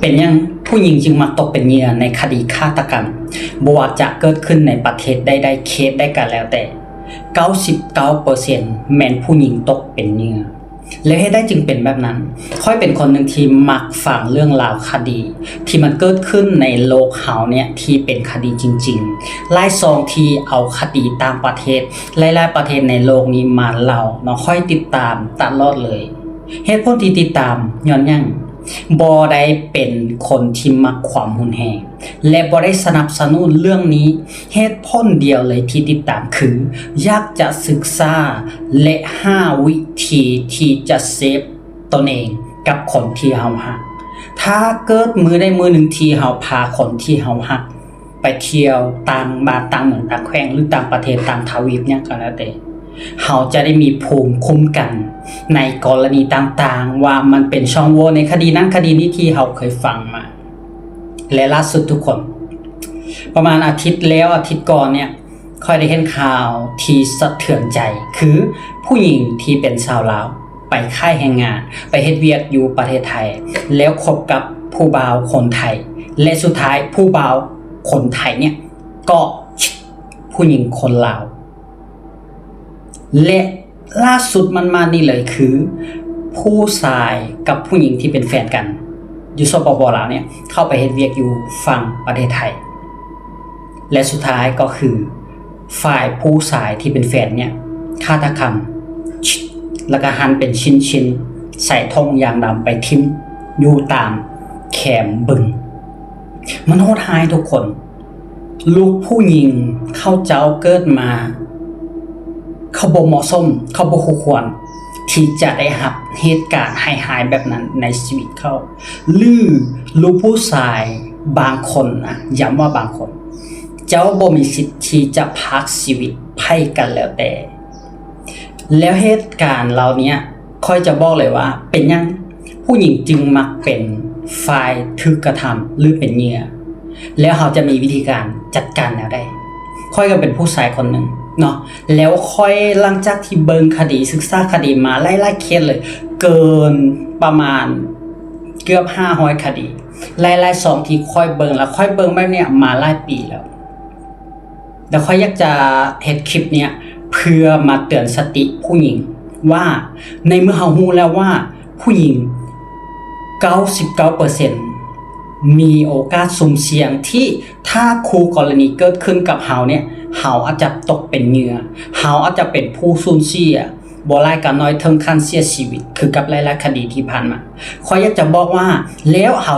เป็นยังผู้หญิงจึงมักตกเป็นเหยื่อในคดีฆาตกรรมบ่ว่าจะเกิดขึ้นในประเทศใดๆเคสได้กันแล้วแต่ 99% แม่นผู้หญิงตกเป็นเหยื่อแล้วให้ได้จึงเป็นแบบนั้นค่อยเป็นคนหนึ่งที่มักฟังเรื่องราวคดีที่มันเกิดขึ้นในโลกเฮาเนี่ยที่เป็นคดีจริงๆหลายซองที่เอาคดีต่างประเทศหลายๆประเทศในโลกนี้มาเล่าเนาะค่อยติดตามตลอดเลยเหตุผลที่ติดตามย้อนยังบ่ได้เป็นคนที่มักความหุนแหงและบ่ได้สนับสนุนเรื่องนี้เหตุผลเดียวเลยที่ติดตามคืออยากจะศึกษาและหาวิธีที่จะเซฟตนเองกับคนที่เฮาฮักถ้าเกิดมือได้มือหนึ่งที่เฮาพาคนที่เฮาฮักไปเที่ยวต่างบ้านต่างเมืองต่างแขวงหรือต่างประเทศต่างทวีปเนี่ยก็แล้วแต่เฮาจะได้มีภูมิคุ้มกันในกรณีต่างๆว่ามันเป็นช่องโหว่ในคดีนั้นคดีนี้ที่เฮาเคยฟังมาและล่าสุดทุกคนประมาณอาทิตย์แล้วอาทิตย์ก่อนเนี่ยค่อยได้เห็นข่าวที่สะเทือนใจคือผู้หญิงที่เป็นชาวลาวไปค่ายแรงงานไปเฮ็ดเวียกอยู่ประเทศไทยแล้วคบกับผู้บ่าวคนไทยและสุดท้ายผู้บ่าวคนไทยเนี่ยก็ผู้หญิงคนลาวและล่าสุดมันมานี่เลยคือผู้ชายกับผู้หญิงที่เป็นแฟนกันอยู่สปป.ลาวเนี่ยเข้าไปเฮ็ดเวียกอยู่ฝั่งประเทศไทยและสุดท้ายก็คือฝ่ายผู้ชายที่เป็นแฟนเนี่ยฆาตกรรมแล้วก็หั่นเป็นชิ้นๆใส่ธงยางดำไปทิ้งอยู่ตามแคมบึงมันโหดร้ายทุกคนลูกผู้หญิงเขาเจ้าเกิดมาเขาบ่เหมาะสมเขาบ่คู่ควรที่จะได้รับเหตุการณ์หายๆแบบนั้นในชีวิตเขาหรือลูกผู้ชายบางคนนะย้ำว่าบางคนเจ้าบ่มีสิทธิ์ที่จะพักชีวิตให้กันแล้วแต่แล้วเหตุการณ์เหล่านี้ค่อยจะบอกเลยว่าเป็นยังผู้หญิงจึงมักเป็นฝ่ายถูกกระทำหรือเป็นเหยื่อแล้วเขาจะมีวิธีการจัดการแนวใดค่อยก็เป็นผู้ชายคนหนึ่งเนาะแล้วค่อยหลังจากที่เบิ่งคดีศึกษาคดีมาไล่ๆเคสเลยเกินประมาณเกือบ500คดีไล่ๆ2ที่ค่อยเบิ่งแล้วค่อยเบิ่งแบบเนี้ยมาหลายปีแล้วค่อยอยากจะเฮ็ดคลิปเนี้ยเพื่อมาเตือนสติผู้หญิงว่าในเมื่อเฮารู้แล้วว่าผู้หญิง 99% มีโอกาสสุ่มเสี่ยงที่ถ้าคู่กรณีเกิดขึ้นกับเฮาเนี่ยเฮาอาจจะตกเป็นเหยื่อเฮาอาจจะเป็นผู้สูญเสียบ่หลายก็น้อยถึงขั้นเสียชีวิตคือกับหลายๆคดีที่ผ่านมาข้อยอยากจะบอกว่าแล้วเฮา